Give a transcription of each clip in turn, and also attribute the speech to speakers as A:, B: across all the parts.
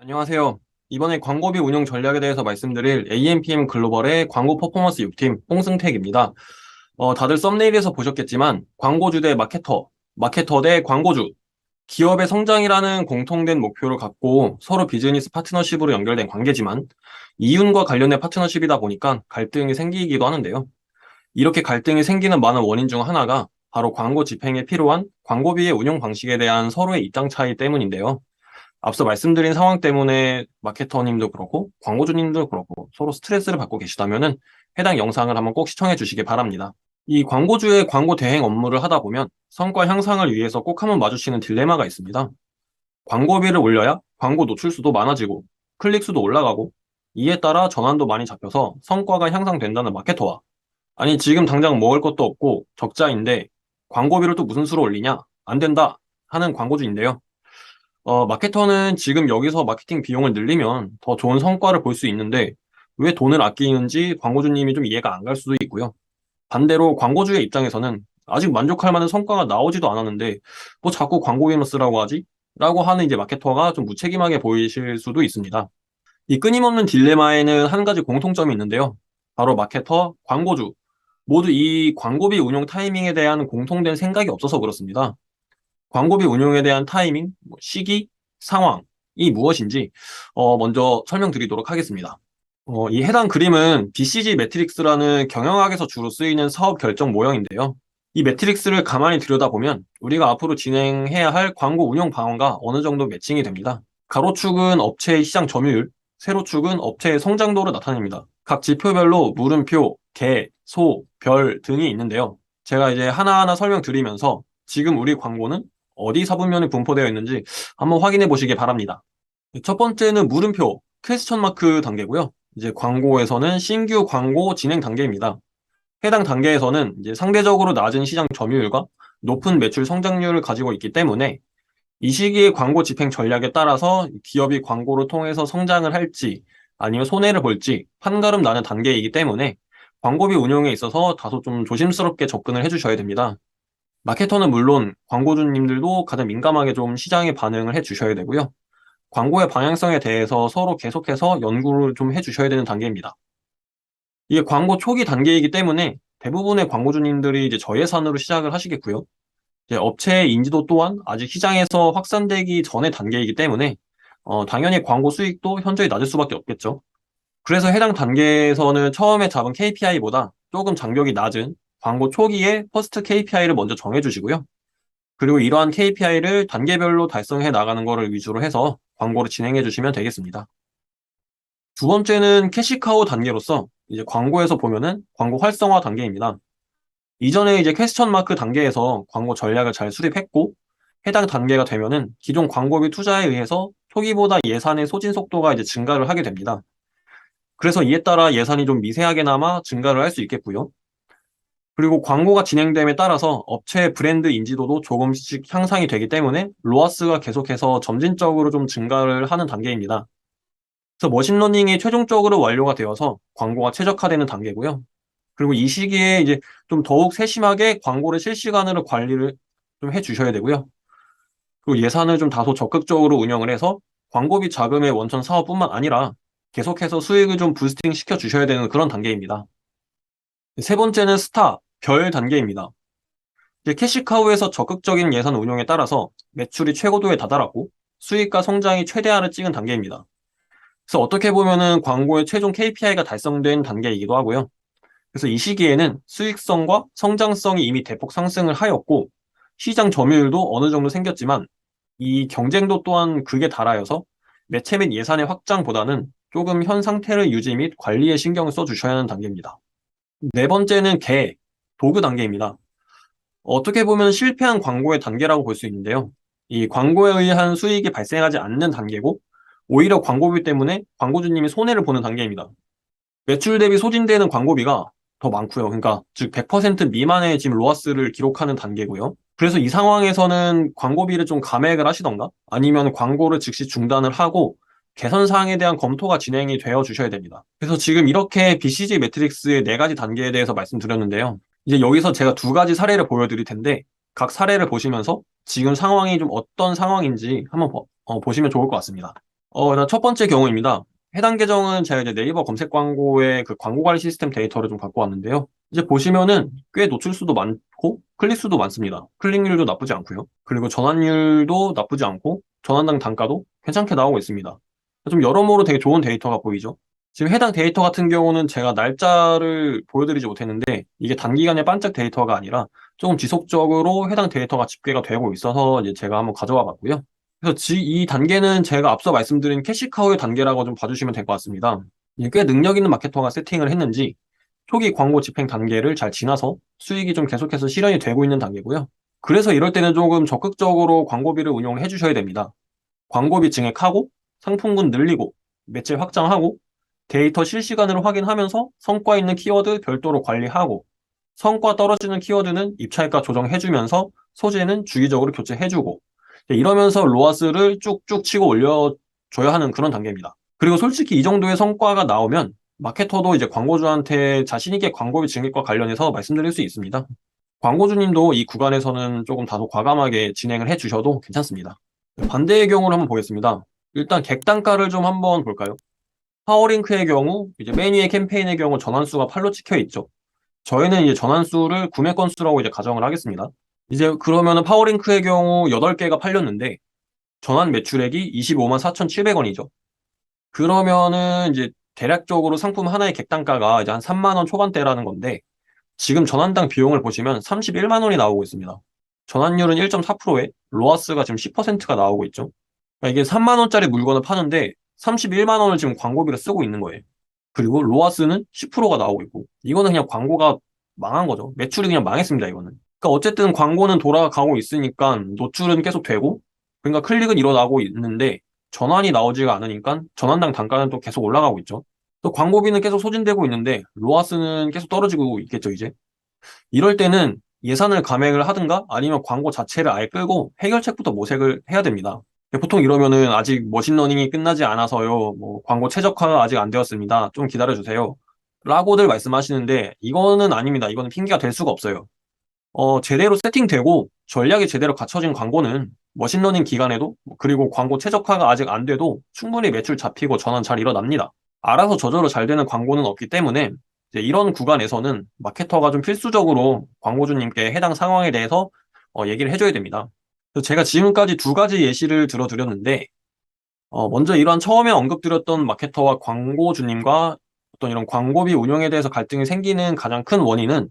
A: 안녕하세요. 이번에 광고비 운용 전략에 대해서 말씀드릴 AMPM 글로벌의 광고 퍼포먼스 6팀 홍승택입니다. 다들 썸네일에서 보셨겠지만 광고주 대 마케터, 마케터 대 광고주, 기업의 성장이라는 공통된 목표를 갖고 서로 비즈니스 파트너십으로 연결된 관계지만 이윤과 관련된 파트너십이다 보니까 갈등이 생기기도 하는데요. 이렇게 갈등이 생기는 많은 원인 중 하나가 바로 광고 집행에 필요한 광고비의 운용 방식에 대한 서로의 입장 차이 때문인데요. 앞서 말씀드린 상황 때문에 마케터님도 그렇고 광고주님도 그렇고 서로 스트레스를 받고 계시다면은 해당 영상을 한번 꼭 시청해 주시기 바랍니다. 이 광고주의 광고 대행 업무를 하다 보면 성과 향상을 위해서 꼭 한번 마주치는 딜레마가 있습니다. 광고비를 올려야 광고 노출 수도 많아지고 클릭 수도 올라가고 이에 따라 전환도 많이 잡혀서 성과가 향상된다는 마케터와, 아니 지금 당장 먹을 것도 없고 적자인데 광고비를 또 무슨 수로 올리냐? 안 된다 하는 광고주인데요. 마케터는 지금 여기서 마케팅 비용을 늘리면 더 좋은 성과를 볼 수 있는데 왜 돈을 아끼는지 광고주님이 좀 이해가 안 갈 수도 있고요. 반대로 광고주의 입장에서는 아직 만족할 만한 성과가 나오지도 않았는데 뭐 자꾸 광고비만 쓰라고 하지? 라고 하는 이제 마케터가 좀 무책임하게 보이실 수도 있습니다. 이 끊임없는 딜레마에는 한 가지 공통점이 있는데요. 바로 마케터, 광고주 모두 이 광고비 운용 타이밍에 대한 공통된 생각이 없어서 그렇습니다. 광고비 운용에 대한 타이밍, 시기, 상황이 무엇인지 먼저 설명드리도록 하겠습니다. 이 해당 그림은 BCG 매트릭스라는 경영학에서 주로 쓰이는 사업 결정 모형인데요. 이 매트릭스를 가만히 들여다보면 우리가 앞으로 진행해야 할 광고 운영 방안과 어느 정도 매칭이 됩니다. 가로축은 업체의 시장 점유율, 세로축은 업체의 성장도를 나타냅니다. 각 지표별로 물음표, 개, 소, 별 등이 있는데요. 제가 이제 하나하나 설명드리면서 지금 우리 광고는 어디 사분면에 분포되어 있는지 한번 확인해 보시기 바랍니다. 첫 번째는 물음표, 퀘스천 마크 단계고요. 이제 광고에서는 신규 광고 진행 단계입니다. 해당 단계에서는 이제 상대적으로 낮은 시장 점유율과 높은 매출 성장률을 가지고 있기 때문에 이 시기의 광고 집행 전략에 따라서 기업이 광고를 통해서 성장을 할지 아니면 손해를 볼지 판가름 나는 단계이기 때문에 광고비 운용에 있어서 다소 좀 조심스럽게 접근을 해주셔야 됩니다. 마케터는 물론 광고주님들도 가장 민감하게 좀 시장에 반응을 해주셔야 되고요. 광고의 방향성에 대해서 서로 계속해서 연구를 좀 해주셔야 되는 단계입니다. 이게 광고 초기 단계이기 때문에 대부분의 광고주님들이 이제 저예산으로 시작을 하시겠고요. 이제 업체의 인지도 또한 아직 시장에서 확산되기 전의 단계이기 때문에 당연히 광고 수익도 현저히 낮을 수밖에 없겠죠. 그래서 해당 단계에서는 처음에 잡은 KPI보다 조금 장벽이 낮은 광고 초기에 퍼스트 KPI를 먼저 정해주시고요. 그리고 이러한 KPI를 단계별로 달성해 나가는 것을 위주로 해서 광고를 진행해 주시면 되겠습니다. 두 번째는 캐시카우 단계로서 이제 광고에서 보면은 광고 활성화 단계입니다. 이전에 이제 퀘스천 마크 단계에서 광고 전략을 잘 수립했고 해당 단계가 되면은 기존 광고비 투자에 의해서 초기보다 예산의 소진 속도가 이제 증가를 하게 됩니다. 그래서 이에 따라 예산이 좀 미세하게나마 증가를 할 수 있겠고요. 그리고 광고가 진행됨에 따라서 업체의 브랜드 인지도도 조금씩 향상이 되기 때문에 로아스가 계속해서 점진적으로 좀 증가를 하는 단계입니다. 그래서 머신러닝이 최종적으로 완료가 되어서 광고가 최적화되는 단계고요. 그리고 이 시기에 이제 좀 더욱 세심하게 광고를 실시간으로 관리를 좀 해주셔야 되고요. 그리고 예산을 좀 다소 적극적으로 운영을 해서 광고비 자금의 원천 사업뿐만 아니라 계속해서 수익을 좀 부스팅 시켜 주셔야 되는 그런 단계입니다. 세 번째는 스타, 별 단계입니다. 이제 캐시카우에서 적극적인 예산 운용에 따라서 매출이 최고도에 다다랐고 수익과 성장이 최대화를 찍은 단계입니다. 그래서 어떻게 보면은 광고의 최종 KPI가 달성된 단계이기도 하고요. 그래서 이 시기에는 수익성과 성장성이 이미 대폭 상승을 하였고 시장 점유율도 어느 정도 생겼지만 이 경쟁도 또한 극에 달하여서 매체 및 예산의 확장보다는 조금 현 상태를 유지 및 관리에 신경을 써주셔야 하는 단계입니다. 네 번째는 도구 단계입니다. 어떻게 보면 실패한 광고의 단계라고 볼 수 있는데요. 이 광고에 의한 수익이 발생하지 않는 단계고 오히려 광고비 때문에 광고주님이 손해를 보는 단계입니다. 매출 대비 소진되는 광고비가 더 많고요. 그러니까 즉 100% 미만의 지금 로아스를 기록하는 단계고요. 그래서 이 상황에서는 광고비를 좀 감액을 하시던가 아니면 광고를 즉시 중단을 하고 개선 사항에 대한 검토가 진행이 되어 주셔야 됩니다. 그래서 지금 이렇게 BCG 매트릭스의 네 가지 단계에 대해서 말씀드렸는데요. 이제 여기서 제가 두 가지 사례를 보여드릴 텐데 각 사례를 보시면서 지금 상황이 좀 어떤 상황인지 한번 보시면 좋을 것 같습니다. 일단 첫 번째 경우입니다. 해당 계정은 제가 이제 네이버 검색 광고의 그 광고 관리 시스템 데이터를 좀 갖고 왔는데요. 이제 보시면은 꽤 노출 수도 많고 클릭 수도 많습니다. 클릭률도 나쁘지 않고요. 그리고 전환율도 나쁘지 않고 전환당 단가도 괜찮게 나오고 있습니다. 좀 여러모로 되게 좋은 데이터가 보이죠. 지금 해당 데이터 같은 경우는 제가 날짜를 보여드리지 못했는데 이게 단기간의 반짝 데이터가 아니라 조금 지속적으로 해당 데이터가 집계가 되고 있어서 이제 제가 한번 가져와 봤고요. 그래서 이 단계는 제가 앞서 말씀드린 캐시카우의 단계라고 좀 봐주시면 될 것 같습니다. 이게 꽤 능력 있는 마케터가 세팅을 했는지 초기 광고 집행 단계를 잘 지나서 수익이 좀 계속해서 실현이 되고 있는 단계고요. 그래서 이럴 때는 조금 적극적으로 광고비를 운용을 해주셔야 됩니다. 광고비 증액하고 상품군 늘리고 매체 확장하고 데이터 실시간으로 확인하면서 성과 있는 키워드 별도로 관리하고 성과 떨어지는 키워드는 입찰가 조정해주면서 소재는 주기적으로 교체해주고 이러면서 로아스를 쭉쭉 치고 올려줘야 하는 그런 단계입니다. 그리고 솔직히 이 정도의 성과가 나오면 마케터도 이제 광고주한테 자신있게 광고비 증액과 관련해서 말씀드릴 수 있습니다. 광고주님도 이 구간에서는 조금 다소 과감하게 진행을 해주셔도 괜찮습니다. 반대의 경우를 한번 보겠습니다. 일단 객단가를 좀 한번 볼까요? 파워링크의 경우, 이제 매니의 캠페인의 경우 전환수가 8로 찍혀 있죠. 저희는 이제 전환수를 구매 건수라고 이제 가정을 하겠습니다. 이제 그러면은 파워링크의 경우 8개가 팔렸는데 전환 매출액이 25만 4,700원이죠. 그러면은 이제 대략적으로 상품 하나의 객단가가 이제 한 3만 원 초반대라는 건데 지금 전환당 비용을 보시면 31만 원이 나오고 있습니다. 전환율은 1.4%에 로아스가 지금 10%가 나오고 있죠. 그러니까 이게 3만 원짜리 물건을 파는데 31만 원을 지금 광고비로 쓰고 있는 거예요. 그리고 로아스는 10%가 나오고 있고 이거는 그냥 광고가 망한 거죠. 매출이 그냥 망했습니다, 이거는. 그러니까 어쨌든 광고는 돌아가고 있으니까 노출은 계속 되고 그러니까 클릭은 일어나고 있는데 전환이 나오지가 않으니까 전환당 단가는 또 계속 올라가고 있죠. 또 광고비는 계속 소진되고 있는데 로아스는 계속 떨어지고 있겠죠, 이제. 이럴 때는 예산을 감액을 하든가 아니면 광고 자체를 아예 끌고 해결책부터 모색을 해야 됩니다. 보통 이러면은 아직 머신러닝이 끝나지 않아서요. 뭐 광고 최적화가 아직 안 되었습니다. 좀 기다려주세요. 라고들 말씀하시는데 이거는 아닙니다. 이거는 핑계가 될 수가 없어요. 제대로 세팅되고 전략이 제대로 갖춰진 광고는 머신러닝 기간에도 그리고 광고 최적화가 아직 안 돼도 충분히 매출 잡히고 전환 잘 일어납니다. 알아서 저절로 잘 되는 광고는 없기 때문에 이제 이런 구간에서는 마케터가 좀 필수적으로 광고주님께 해당 상황에 대해서 얘기를 해줘야 됩니다. 그래서 제가 지금까지 두 가지 예시를 들어드렸는데 먼저 이러한 처음에 언급드렸던 마케터와 광고주님과 어떤 이런 광고비 운영에 대해서 갈등이 생기는 가장 큰 원인은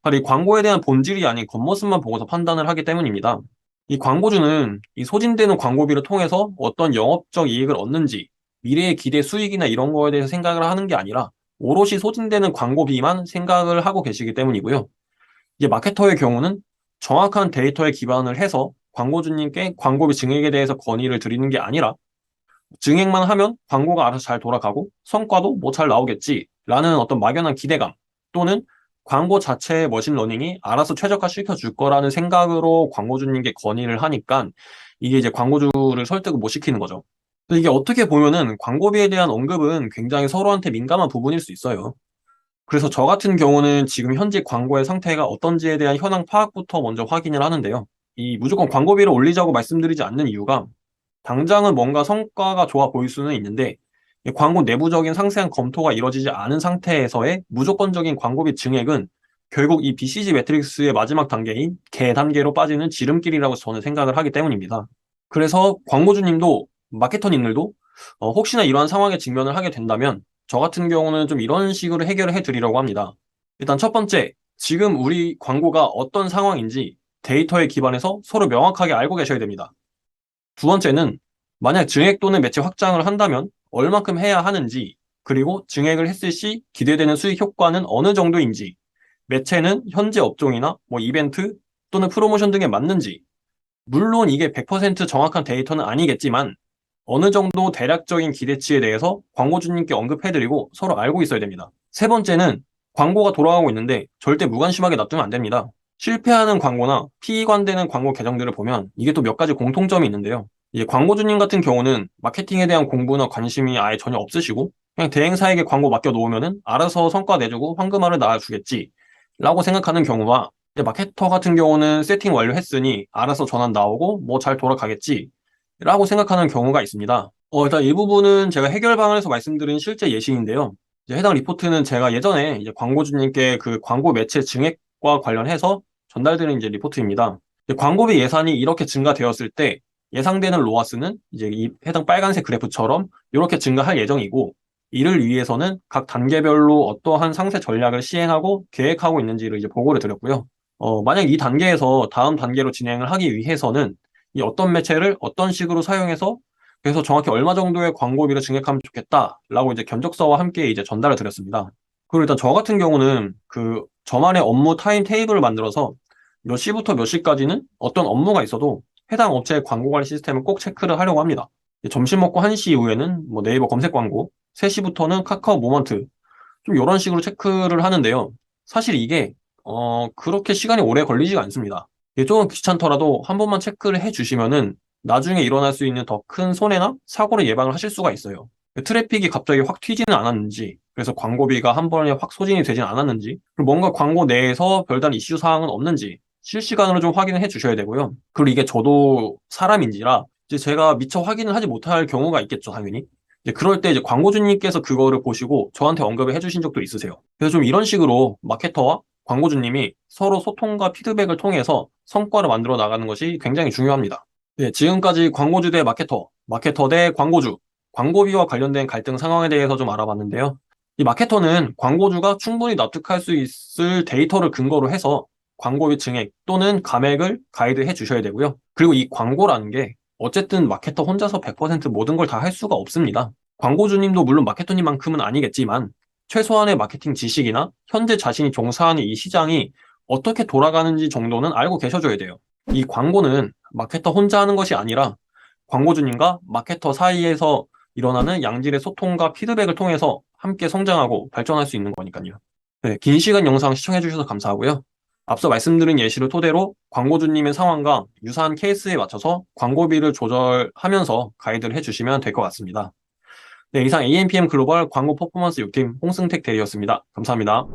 A: 바로 이 광고에 대한 본질이 아닌 겉모습만 보고서 판단을 하기 때문입니다. 이 광고주는 이 소진되는 광고비를 통해서 어떤 영업적 이익을 얻는지 미래의 기대 수익이나 이런 거에 대해서 생각을 하는 게 아니라 오롯이 소진되는 광고비만 생각을 하고 계시기 때문이고요. 이제 마케터의 경우는 정확한 데이터에 기반을 해서 광고주님께 광고비 증액에 대해서 건의를 드리는 게 아니라 증액만 하면 광고가 알아서 잘 돌아가고 성과도 뭐 잘 나오겠지라는 어떤 막연한 기대감 또는 광고 자체의 머신러닝이 알아서 최적화 시켜줄 거라는 생각으로 광고주님께 건의를 하니까 이게 이제 광고주를 설득을 못 시키는 거죠. 이게 어떻게 보면은 광고비에 대한 언급은 굉장히 서로한테 민감한 부분일 수 있어요. 그래서 저 같은 경우는 지금 현재 광고의 상태가 어떤지에 대한 현황 파악부터 먼저 확인을 하는데요. 이 무조건 광고비를 올리자고 말씀드리지 않는 이유가 당장은 뭔가 성과가 좋아 보일 수는 있는데 이 광고 내부적인 상세한 검토가 이루어지지 않은 상태에서의 무조건적인 광고비 증액은 결국 이 BCG 매트릭스의 마지막 단계인 개 단계로 빠지는 지름길이라고 저는 생각을 하기 때문입니다. 그래서 광고주님도 마케터님들도 혹시나 이러한 상황에 직면을 하게 된다면 저 같은 경우는 좀 이런 식으로 해결을 해드리려고 합니다. 일단 첫 번째, 지금 우리 광고가 어떤 상황인지 데이터에 기반해서 서로 명확하게 알고 계셔야 됩니다. 두 번째는 만약 증액 또는 매체 확장을 한다면 얼만큼 해야 하는지, 그리고 증액을 했을 시 기대되는 수익 효과는 어느 정도인지, 매체는 현재 업종이나 뭐 이벤트 또는 프로모션 등에 맞는지, 물론 이게 100% 정확한 데이터는 아니겠지만 어느 정도 대략적인 기대치에 대해서 광고주님께 언급해드리고 서로 알고 있어야 됩니다. 세 번째는 광고가 돌아가고 있는데 절대 무관심하게 놔두면 안 됩니다. 실패하는 광고나 피관되는 광고 계정들을 보면 이게 또 몇 가지 공통점이 있는데요. 이제 광고주님 같은 경우는 마케팅에 대한 공부나 관심이 아예 전혀 없으시고 그냥 대행사에게 광고 맡겨놓으면은 알아서 성과 내주고 황금알을 낳아주겠지 라고 생각하는 경우와 이제 마케터 같은 경우는 세팅 완료했으니 알아서 전환 나오고 뭐 잘 돌아가겠지 라고 생각하는 경우가 있습니다. 일단 이 부분은 제가 해결 방안에서 말씀드린 실제 예시인데요. 이제 해당 리포트는 제가 예전에 이제 광고주님께 그 광고 매체 증액과 관련해서 전달드린 이제 리포트입니다. 이제 광고비 예산이 이렇게 증가되었을 때 예상되는 로아스는 이제 이 해당 빨간색 그래프처럼 이렇게 증가할 예정이고, 이를 위해서는 각 단계별로 어떠한 상세 전략을 시행하고 계획하고 있는지를 이제 보고를 드렸고요. 만약 이 단계에서 다음 단계로 진행을 하기 위해서는 이 어떤 매체를 어떤 식으로 사용해서 그래서 정확히 얼마 정도의 광고비를 증액하면 좋겠다라고 이제 견적서와 함께 이제 전달을 드렸습니다. 그리고 일단 저 같은 경우는 그 저만의 업무 타임 테이블을 만들어서 몇 시부터 몇 시까지는 어떤 업무가 있어도 해당 업체의 광고 관리 시스템을 꼭 체크를 하려고 합니다. 점심 먹고 1시 이후에는 뭐 네이버 검색 광고, 3시부터는 카카오 모먼트, 좀 이런 식으로 체크를 하는데요. 사실 이게 그렇게 시간이 오래 걸리지가 않습니다. 이게 조금 귀찮더라도 한 번만 체크를 해주시면은 나중에 일어날 수 있는 더 큰 손해나 사고를 예방을 하실 수가 있어요. 트래픽이 갑자기 확 튀지는 않았는지, 그래서 광고비가 한 번에 확 소진이 되진 않았는지, 그리고 뭔가 광고 내에서 별다른 이슈 사항은 없는지 실시간으로 좀 확인을 해 주셔야 되고요. 그리고 이게 저도 사람인지라 이제 제가 미처 확인을 하지 못할 경우가 있겠죠, 당연히. 이제 그럴 때 이제 광고주님께서 그거를 보시고 저한테 언급을 해주신 적도 있으세요. 그래서 좀 이런 식으로 마케터와 광고주님이 서로 소통과 피드백을 통해서 성과를 만들어 나가는 것이 굉장히 중요합니다. 네, 지금까지 광고주 대 마케터, 마케터 대 광고주, 광고비와 관련된 갈등 상황에 대해서 좀 알아봤는데요. 이 마케터는 광고주가 충분히 납득할 수 있을 데이터를 근거로 해서 광고비 증액 또는 감액을 가이드해 주셔야 되고요. 그리고 이 광고라는 게 어쨌든 마케터 혼자서 100% 모든 걸 다 할 수가 없습니다. 광고주님도 물론 마케터님만큼은 아니겠지만 최소한의 마케팅 지식이나 현재 자신이 종사하는 이 시장이 어떻게 돌아가는지 정도는 알고 계셔줘야 돼요. 이 광고는 마케터 혼자 하는 것이 아니라 광고주님과 마케터 사이에서 일어나는 양질의 소통과 피드백을 통해서 함께 성장하고 발전할 수 있는 거니까요. 네, 긴 시간 영상 시청해주셔서 감사하고요. 앞서 말씀드린 예시를 토대로 광고주님의 상황과 유사한 케이스에 맞춰서 광고비를 조절하면서 가이드를 해주시면 될 것 같습니다. 네, 이상 AMPM 글로벌 광고 퍼포먼스 6팀 홍승택 대리였습니다. 감사합니다.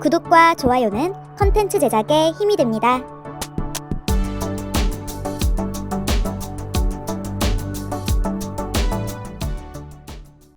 B: 구독과 좋아요는 컨텐츠 제작에 힘이 됩니다.